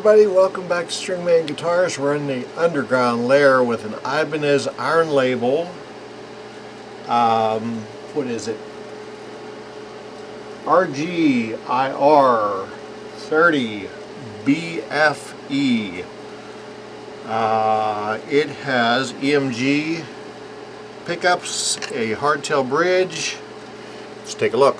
everybody, welcome back to Stringman Guitars. We're in the underground layer with an Ibanez iron label. What is it? RGIR 30 BFE. It has EMG pickups, a hardtail bridge. Let's take a look.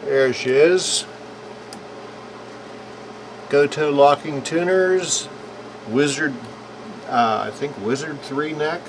There she is. Go-to locking tuners, Wizard, I think Wizard 3 neck.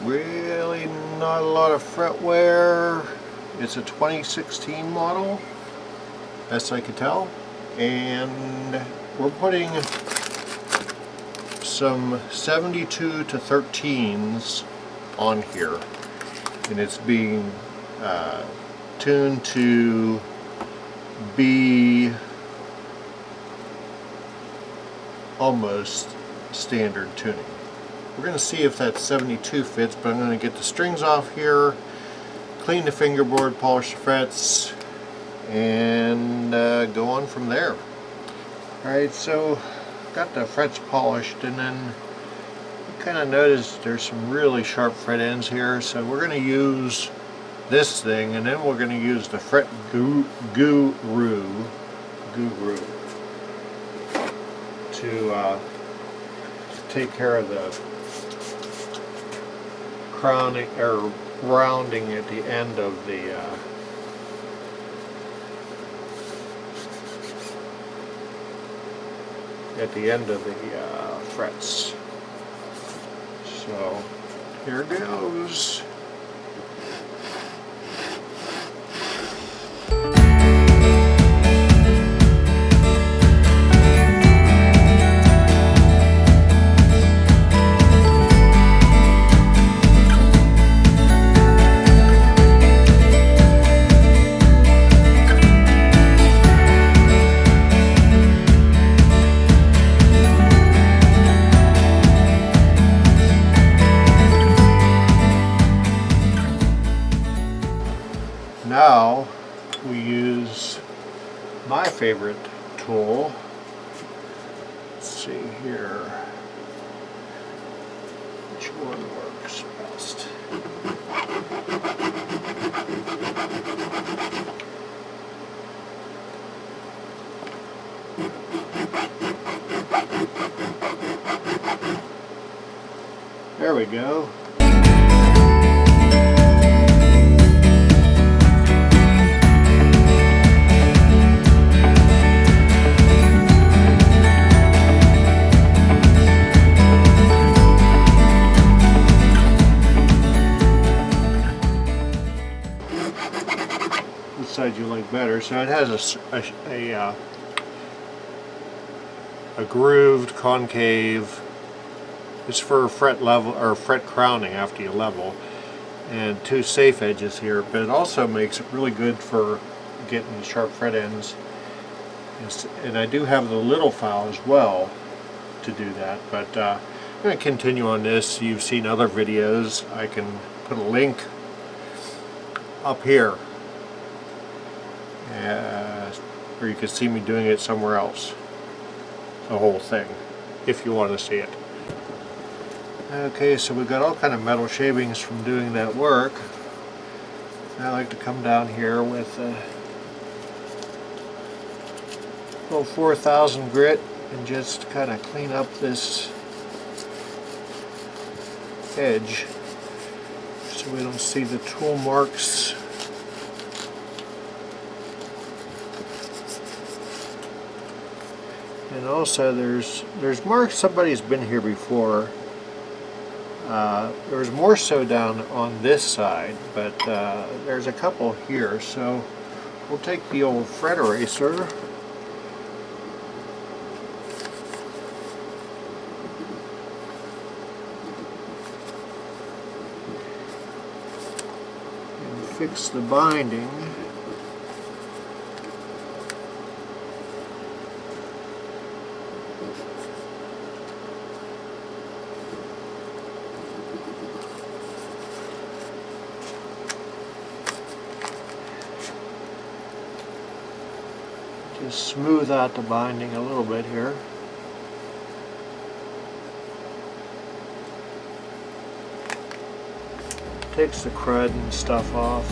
Really not a lot of fretwear. It's a 2016 model, best I could tell. And we're putting some 72 to 13s on here. And it's being tuned to be almost standard tuning. We're going to see if that 72 fits, but I'm going to get the strings off here, clean the fingerboard, polish the frets, and go on from there. Alright, so got the frets polished, and then you kind of notice there's some really sharp fret ends here, so we're going to use this thing, and then we're going to use the fret guru to take care of the crowning or rounding at the end of the frets. So here goes. Now we use my favorite tool. Let's see here, which one works best. There we go. Which side you like better? So it has a grooved concave. It's for fret level or fret crowning after you level, and two safe edges here. But it also makes it really good for getting sharp fret ends. And I do have the little file as well to do that. But I'm going to continue on this. You've seen other videos. I can put a link up here, or you can see me doing it somewhere else, the whole thing, if you want to see it. Okay, so we've got all kind of metal shavings from doing that work. I like to come down here with a little 4000 grit and just kind of clean up this edge so we don't see the tool marks. And also there's marks. Somebody's been here before. There's more so down on this side, but there's a couple here, so we'll take the old fret eraser and fix the binding. Just smooth out the binding a little bit here. Takes the crud and stuff off.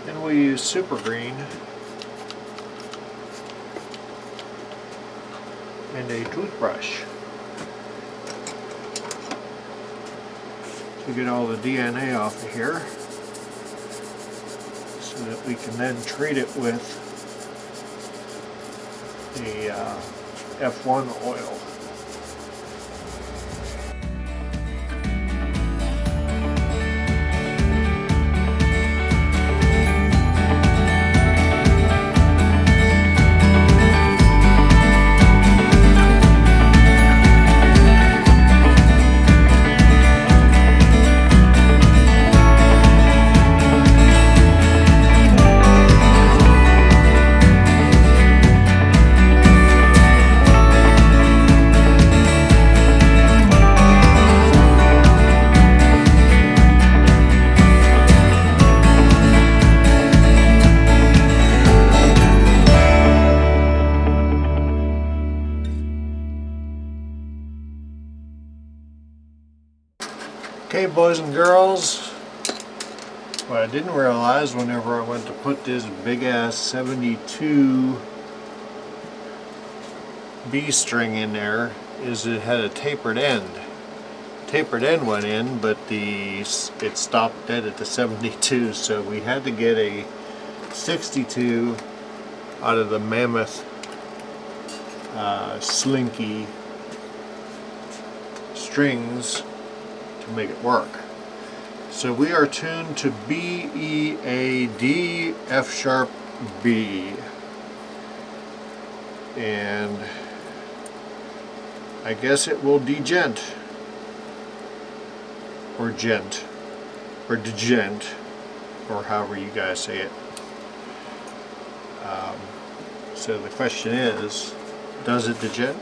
And we use super green and a toothbrush to get all the DNA off of here, so that we can then treat it with the F1 oil. Okay, boys and girls, what I didn't realize whenever I went to put this big ass 72 B string in there is it had a tapered end. Tapered end went in, but it stopped dead at the 72, so we had to get a 62 out of the Mammoth Slinky strings to make it work. So we are tuned to B, E, A, D, F sharp, B. And I guess it will degent, or gent, or degent, or however you guys say it. So the question is, does it degent,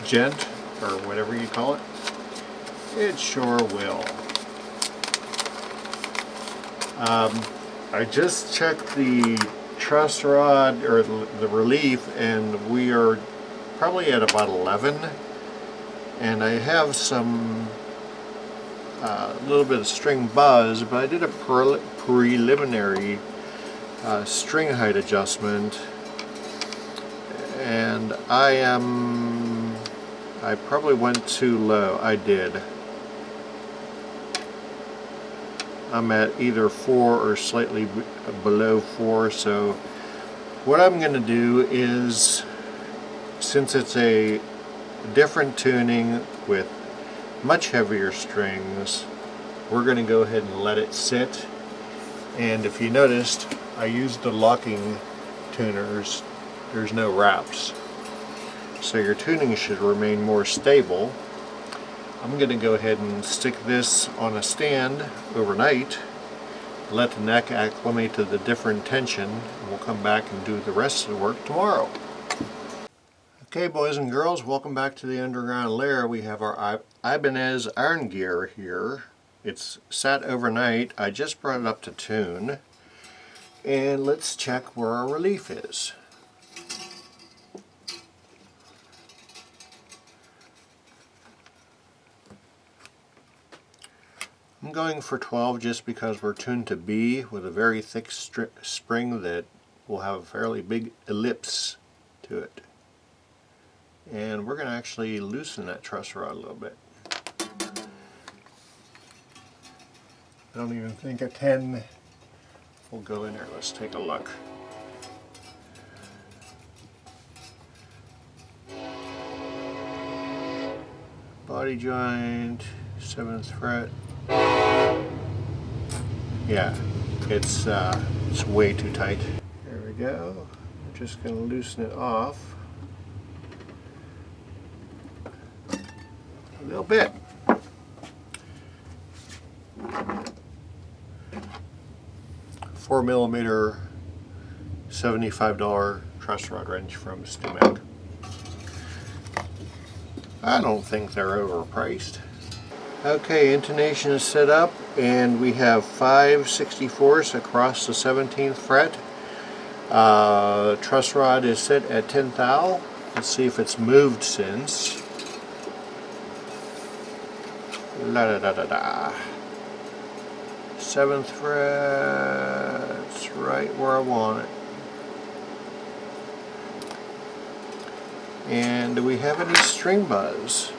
gent, or whatever you call it? It sure will. I just checked the truss rod, or the relief, and we are probably at about 11. And I have some little bit of string buzz, but I did a preliminary string height adjustment, and I probably went too low. I did. I'm at either 4 or slightly below 4, so what I'm going to do is, since it's a different tuning with much heavier strings, we're going to go ahead and let it sit. And if you noticed, I used the locking tuners. There's no wraps, so your tuning should remain more stable. I'm going to go ahead and stick this on a stand overnight, let the neck acclimate to the different tension, and we'll come back and do the rest of the work tomorrow. Okay, boys and girls, welcome back to the underground lair. We have our Ibanez iron gear here. It's sat overnight. I just brought it up to tune, and let's check where our relief is. I'm going for 12 just because we're tuned to B with a very thick spring that will have a fairly big ellipse to it. And we're going to actually loosen that truss rod a little bit. I don't even think a 10 will go in there. Let's take a look. Body joint, 7th fret. Yeah, it's way too tight. There we go. I'm just going to loosen it off a little bit. $4mm, $75 truss rod wrench from Stringman. I don't think they're overpriced. Okay, intonation is set up, and we have 5/64 across the 17th fret. Truss rod is set at 10 thou. Let's see if it's moved since. La da da da da. 7th fret, it's right where I want it. And do we have any string buzz?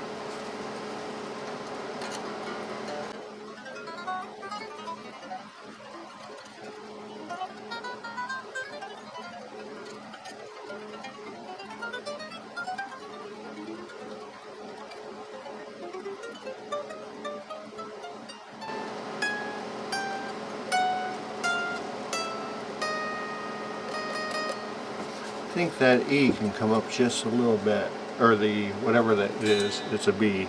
I think that E can come up just a little bit, or the whatever that is, it's a B.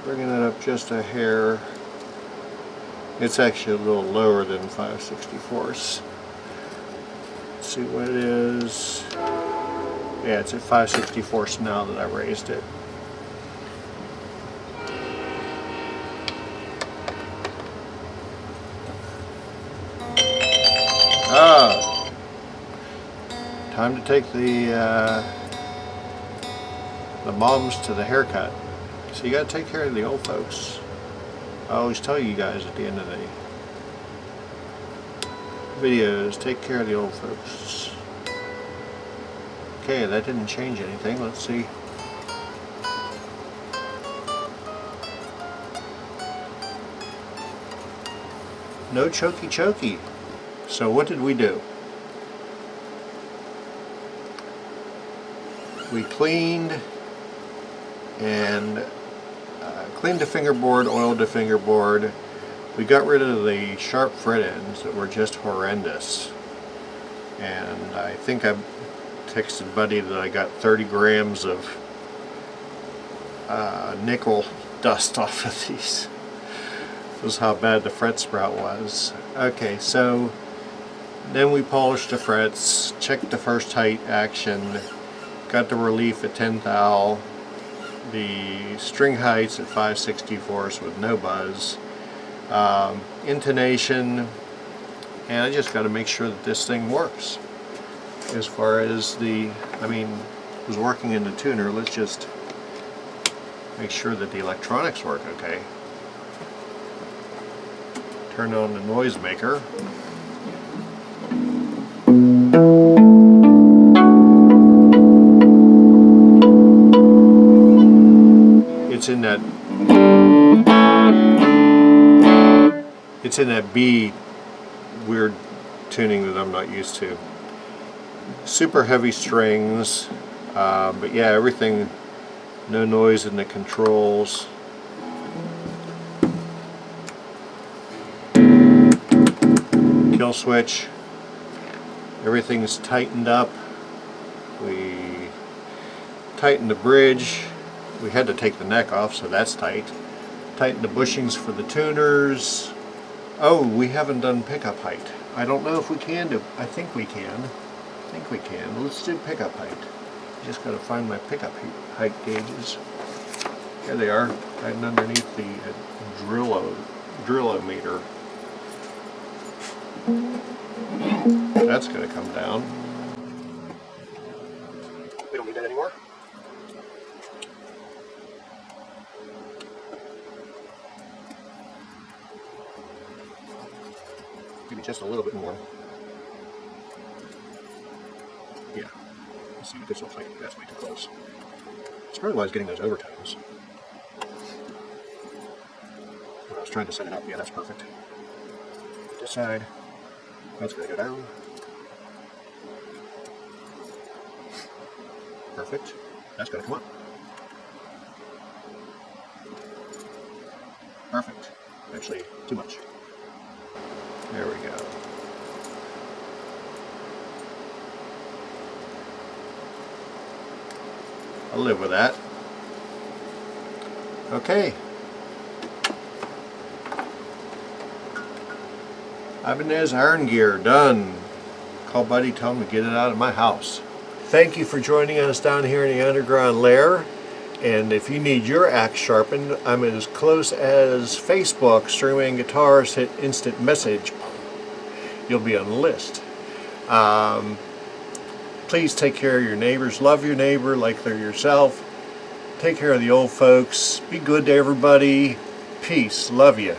Bringing it up just a hair. It's actually a little lower than 5/64. Let's see what it is. Yeah, it's at 5/64 now that I raised it. Ah, time to take the moms to the haircut. So you got to take care of the old folks. I always tell you guys at the end of the videos, take care of the old folks. Okay, that didn't change anything. Let's see. No chokey chokey. So what did we do? We cleaned and cleaned the fingerboard, oiled the fingerboard. We got rid of the sharp fret ends that were just horrendous. And I think I texted Buddy that I got 30 grams of nickel dust off of these. This was how bad the fret sprout was. Okay, so then we polished the frets, checked the first height action, got the relief at 10 thou, the string heights at 5/64 with no buzz, intonation, and I just got to make sure that this thing works. As far as it was working in the tuner, let's just make sure that the electronics work okay. Turn on the noisemaker. It's in that B weird tuning that I'm not used to. Super heavy strings, but yeah, everything, no noise in the controls. Kill switch, everything's tightened up. We tightened the bridge. We had to take the neck off, so that's tight. Tighten the bushings for the tuners. Oh, we haven't done pickup height. I don't know if we can do. I think we can. Let's do pickup height. Just got to find my pickup height gauges. Here they are, hiding underneath the drillometer. That's going to come down. We don't need that anymore. Maybe just a little bit more. Yeah. Let's see what this looks like. That's way too close. It's probably why I was getting those overtones. was trying to set it up. Yeah, that's perfect. This side, that's going to go down. Perfect. That's going to come up. Perfect. Actually, too much. There we go. I'll live with that. Okay. Ibanez iron gear done. Call Buddy, tell him to get it out of my house. Thank you for joining us down here in the underground lair. And if you need your axe sharpened, I'm as close as Facebook, Stringman Guitars, hit instant message. You'll be on the list. Please take care of your neighbors. Love your neighbor like they're yourself. Take care of the old folks. Be good to everybody. Peace. Love you.